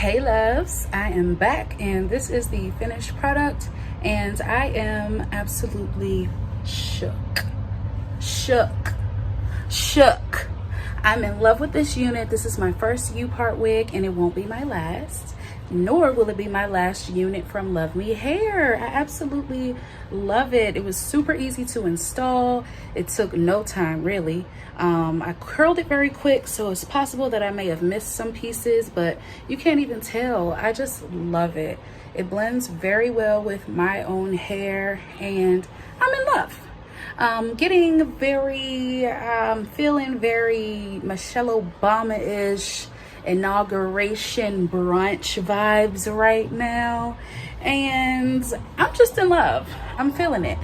Hey loves, I am back and this is the finished product and I am absolutely shook. I'm in love with this unit. This is my first U-part wig and it won't be my last, nor will it be my last unit from LuvmeHair. I absolutely love it. It was super easy to install. It took no time really. I curled it very quick, so it's possible that I may have missed some pieces, but you can't even tell. I just love it. It blends very well with my own hair and I'm in love. Getting very, feeling very Michelle Obama-ish inauguration brunch vibes right now, and I'm just in love. I'm feeling it.